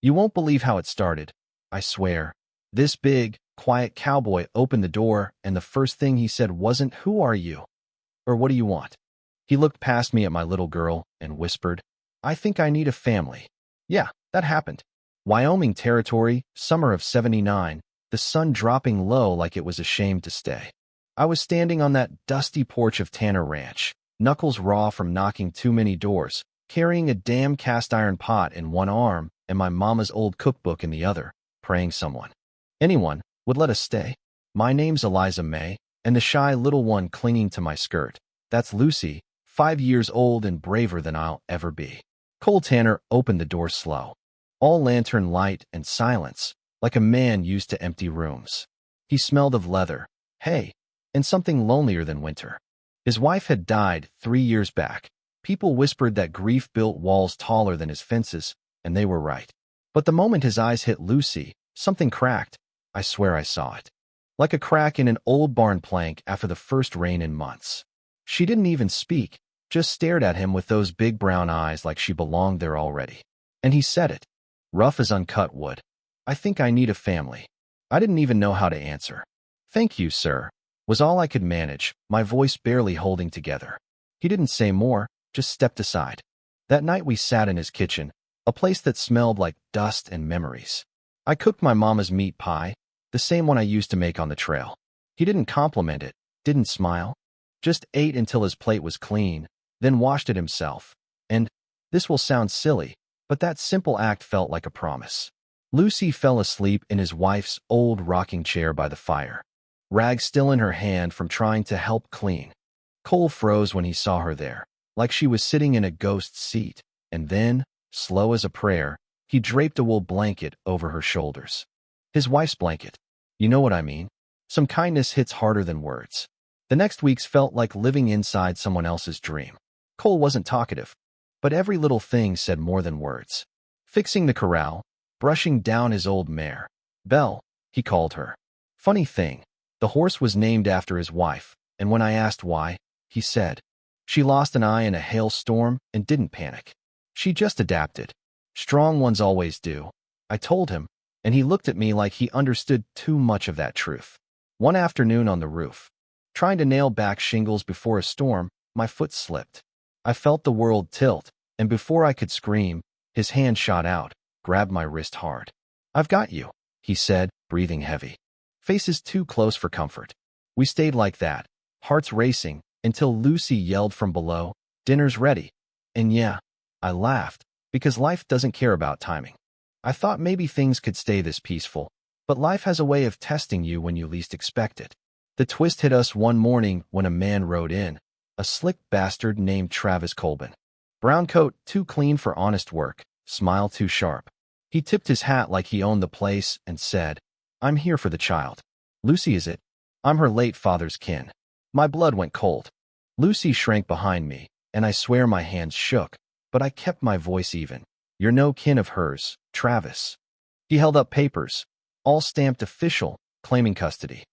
You won't believe how it started, I swear. This big, quiet cowboy opened the door, and the first thing he said wasn't, "Who are you?" or "What do you want?" He looked past me at my little girl and whispered, "I think I need a family." Yeah, that happened. Wyoming Territory, summer of '79, the sun dropping low like it was ashamed to stay. I was standing on that dusty porch of Tanner Ranch, knuckles raw from knocking too many doors, carrying a damn cast-iron pot in one arm and my mama's old cookbook in the other, praying anyone, would let us stay. My name's Eliza May, and the shy little one clinging to my skirt, that's Lucy, 5 years old and braver than I'll ever be. Cole Tanner opened the door slow. All lantern light and silence, like a man used to empty rooms. He smelled of leather, hay, and something lonelier than winter. His wife had died 3 years back. People whispered that grief built walls taller than his fences, and they were right. But the moment his eyes hit Lucy, something cracked. I swear I saw it. Like a crack in an old barn plank after the first rain in months. She didn't even speak, just stared at him with those big brown eyes like she belonged there already. And he said it, rough as uncut wood. "I think I need a family." I didn't even know how to answer. "Thank you, sir," was all I could manage, my voice barely holding together. He didn't say more, just stepped aside. That night we sat in his kitchen, a place that smelled like dust and memories. I cooked my mama's meat pie, the same one I used to make on the trail. He didn't compliment it, didn't smile, just ate until his plate was clean, then washed it himself. And, this will sound silly, but that simple act felt like a promise. Lucy fell asleep in his wife's old rocking chair by the fire, rag still in her hand from trying to help clean. Cole froze when he saw her there, like she was sitting in a ghost seat, and then, slow as a prayer, he draped a wool blanket over her shoulders. His wife's blanket. You know what I mean? Some kindness hits harder than words. The next weeks felt like living inside someone else's dream. Cole wasn't talkative, but every little thing said more than words. Fixing the corral, brushing down his old mare. Belle, he called her. Funny thing, the horse was named after his wife, and when I asked why, he said, "She lost an eye in a hailstorm and didn't panic. She just adapted. Strong ones always do." I told him, and he looked at me like he understood too much of that truth. One afternoon on the roof, trying to nail back shingles before a storm, my foot slipped. I felt the world tilt, and before I could scream, his hand shot out, grabbed my wrist hard. "I've got you," he said, breathing heavy. Faces too close for comfort. We stayed like that, hearts racing, until Lucy yelled from below, "Dinner's ready." And yeah, I laughed, because life doesn't care about timing. I thought maybe things could stay this peaceful, but life has a way of testing you when you least expect it. The twist hit us one morning when a man rode in, a slick bastard named Travis Colbin. Brown coat too clean for honest work, smile too sharp. He tipped his hat like he owned the place and said, "I'm here for the child." "Lucy, is it? I'm her late father's kin." My blood went cold. Lucy shrank behind me, and I swear my hands shook, but I kept my voice even. "You're no kin of hers, Travis." He held up papers, all stamped official, claiming custody.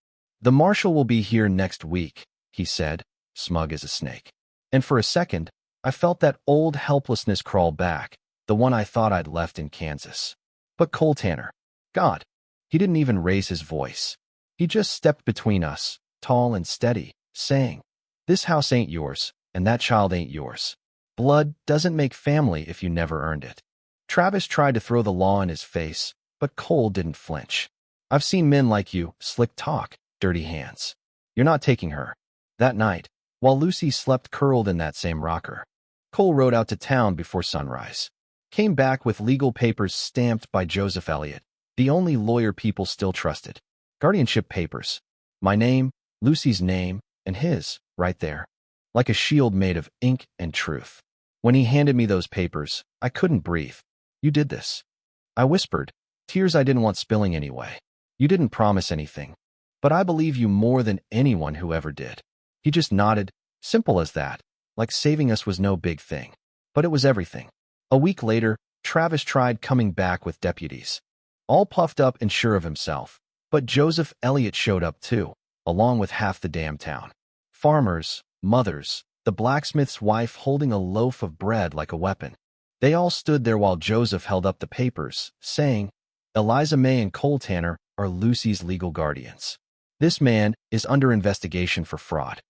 "The marshal will be here next week," he said, smug as a snake. And for a second, I felt that old helplessness crawl back, the one I thought I'd left in Kansas. But Cole Tanner, God, he didn't even raise his voice. He just stepped between us, tall and steady, saying, "This house ain't yours, and that child ain't yours. Blood doesn't make family if you never earned it." Travis tried to throw the law in his face, but Cole didn't flinch. "I've seen men like you, slick talk, dirty hands. You're not taking her." That night, while Lucy slept curled in that same rocker, Cole rode out to town before sunrise. Came back with legal papers stamped by Joseph Elliott, the only lawyer people still trusted. Guardianship papers. My name, Lucy's name, and his, right there. Like a shield made of ink and truth. When he handed me those papers, I couldn't breathe. "You did this." I whispered, tears I didn't want spilling anyway. "You didn't promise anything. But I believe you more than anyone who ever did." He just nodded, simple as that, like saving us was no big thing. But it was everything. A week later, Travis tried coming back with deputies. All puffed up and sure of himself. But Joseph Elliott showed up too, along with half the damn town. Farmers, mothers, the blacksmith's wife holding a loaf of bread like a weapon. They all stood there while Joseph held up the papers, saying, Eliza May and Cole Tanner are Lucy's legal guardians. This man is under investigation for fraud.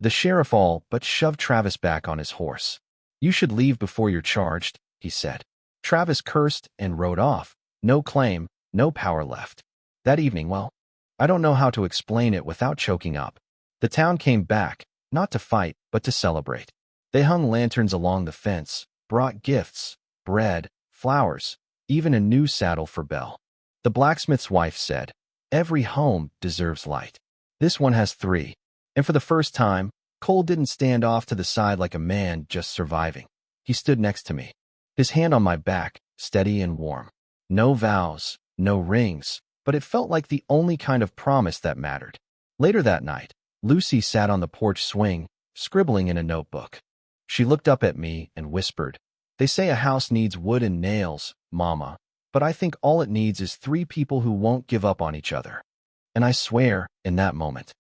The sheriff all but shoved Travis back on his horse. You should leave before you're charged, he said. Travis cursed and rode off. No claim, no power left. That evening, well, I don't know how to explain it without choking up. The town came back, not to fight, but to celebrate. They hung lanterns along the fence, brought gifts, bread, flowers, even a new saddle for Belle. The blacksmith's wife said, Every home deserves light. This one has 3. And for the first time, Cole didn't stand off to the side like a man just surviving. He stood next to me, his hand on my back, steady and warm. No vows, no rings, but it felt like the only kind of promise that mattered. Later that night, Lucy sat on the porch swing, scribbling in a notebook. She looked up at me and whispered, They say a house needs wood and nails, Mama, but I think all it needs is 3 people who won't give up on each other. And I swear, in that moment,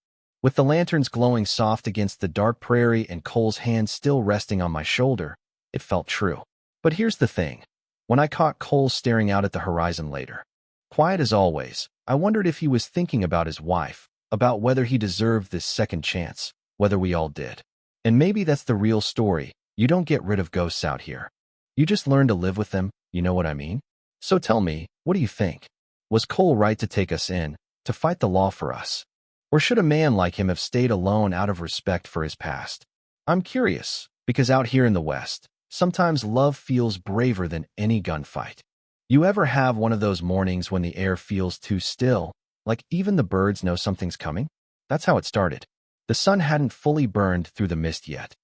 with the lanterns glowing soft against the dark prairie and Cole's hand still resting on my shoulder, it felt true. But here's the thing. When I caught Cole staring out at the horizon later, quiet as always, I wondered if he was thinking about his wife, about whether he deserved this second chance, whether we all did. And maybe that's the real story. You don't get rid of ghosts out here. You just learn to live with them, you know what I mean? So tell me, what do you think? Was Cole right to take us in, to fight the law for us? Or should a man like him have stayed alone out of respect for his past? I'm curious, because out here in the West, sometimes love feels braver than any gunfight. You ever have one of those mornings when the air feels too still, like even the birds know something's coming? That's how it started. The sun hadn't fully burned through the mist yet.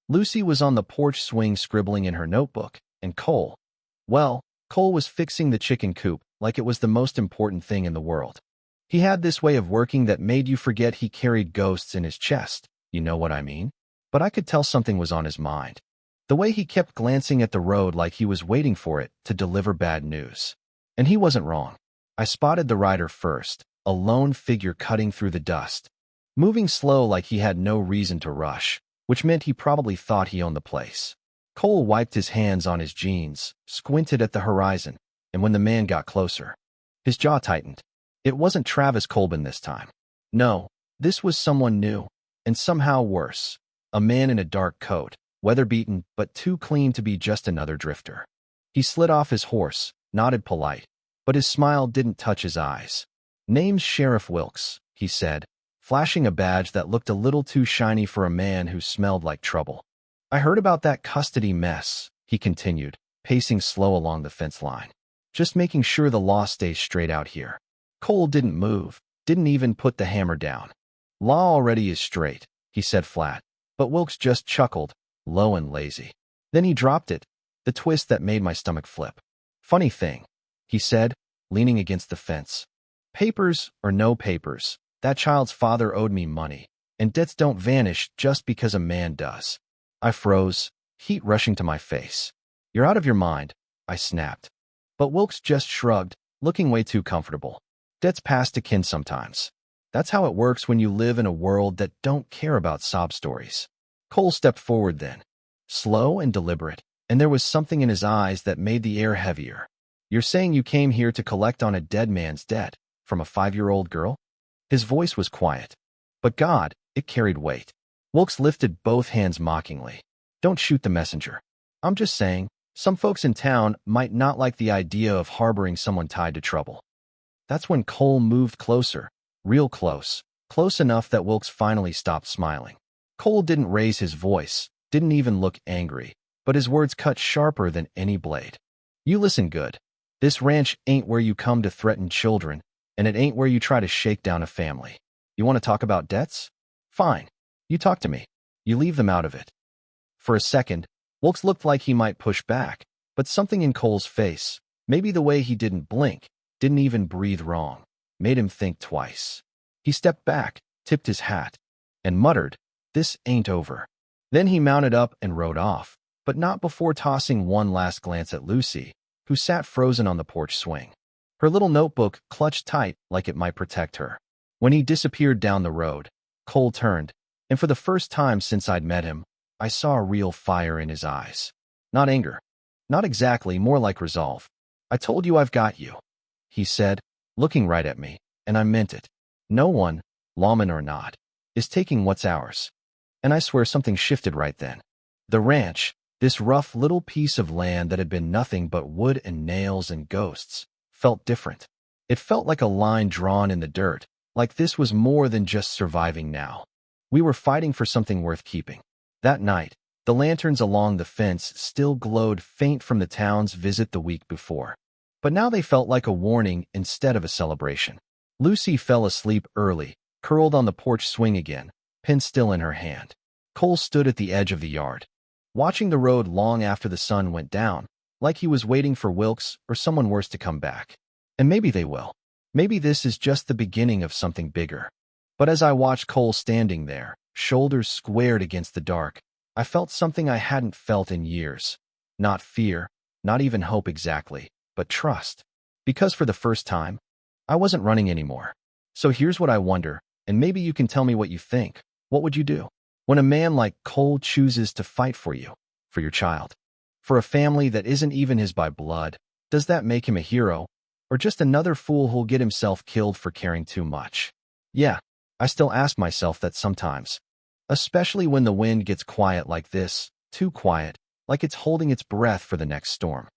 Lucy was on the porch swing scribbling in her notebook, and Cole was fixing the chicken coop like it was the most important thing in the world. He had this way of working that made you forget he carried ghosts in his chest, you know what I mean? But I could tell something was on his mind. The way he kept glancing at the road like he was waiting for it to deliver bad news. And he wasn't wrong. I spotted the rider first, a lone figure cutting through the dust, moving slow like he had no reason to rush, which meant he probably thought he owned the place. Cole wiped his hands on his jeans, squinted at the horizon, and when the man got closer, his jaw tightened. It wasn't Travis Colbin this time. No, this was someone new, and somehow worse. A man in a dark coat, weather-beaten but too clean to be just another drifter. He slid off his horse, nodded polite, but his smile didn't touch his eyes. Name's Sheriff Wilkes, he said, flashing a badge that looked a little too shiny for a man who smelled like trouble. I heard about that custody mess, he continued, pacing slow along the fence line. Just making sure the law stays straight out here. Cole didn't move, didn't even put the hammer down. Law already is straight, he said flat, but Wilkes just chuckled, low and lazy. Then he dropped it, the twist that made my stomach flip. Funny thing, he said, leaning against the fence. Papers or no papers, that child's father owed me money, and debts don't vanish just because a man does. I froze, heat rushing to my face. You're out of your mind, I snapped. But Wilkes just shrugged, looking way too comfortable. Debts pass to kin sometimes. That's how it works when you live in a world that don't care about sob stories. Cole stepped forward then, slow and deliberate, and there was something in his eyes that made the air heavier. You're saying you came here to collect on a dead man's debt, from a 5-year-old girl? His voice was quiet, but God, it carried weight. Wilkes lifted both hands mockingly. Don't shoot the messenger. I'm just saying, some folks in town might not like the idea of harboring someone tied to trouble. That's when Cole moved closer, real close, close enough that Wilkes finally stopped smiling. Cole didn't raise his voice, didn't even look angry, but his words cut sharper than any blade. You listen good. This ranch ain't where you come to threaten children, and it ain't where you try to shake down a family. You want to talk about debts? Fine. You talk to me. You leave them out of it. For a second, Wilkes looked like he might push back, but something in Cole's face, maybe the way he didn't blink, didn't even breathe wrong, made him think twice. He stepped back, tipped his hat, and muttered, "This ain't over." Then he mounted up and rode off, but not before tossing one last glance at Lucy, who sat frozen on the porch swing. Her little notebook clutched tight like it might protect her. When he disappeared down the road, Cole turned, and for the first time since I'd met him, I saw a real fire in his eyes. Not anger, Not exactly, more like resolve. I told you I've got you, he said, looking right at me, and I meant it. No one, lawman or not, is taking what's ours. And I swear something shifted right then. The ranch, this rough little piece of land that had been nothing but wood and nails and ghosts, felt different. It felt like a line drawn in the dirt, like this was more than just surviving now. We were fighting for something worth keeping. That night, the lanterns along the fence still glowed faint from the town's visit the week before. But now they felt like a warning instead of a celebration. Lucy fell asleep early, curled on the porch swing again, pen still in her hand. Cole stood at the edge of the yard, watching the road long after the sun went down, like he was waiting for Wilkes or someone worse to come back. And maybe they will. Maybe this is just the beginning of something bigger. But as I watched Cole standing there, shoulders squared against the dark, I felt something I hadn't felt in years. Not fear, not even hope exactly, but trust. Because for the first time, I wasn't running anymore. So here's what I wonder, and maybe you can tell me what you think. What would you do when a man like Cole chooses to fight for you, for your child, for a family that isn't even his by blood? Does that make him a hero, or just another fool who'll get himself killed for caring too much? Yeah, I still ask myself that sometimes, especially when the wind gets quiet like this, too quiet, like it's holding its breath for the next storm.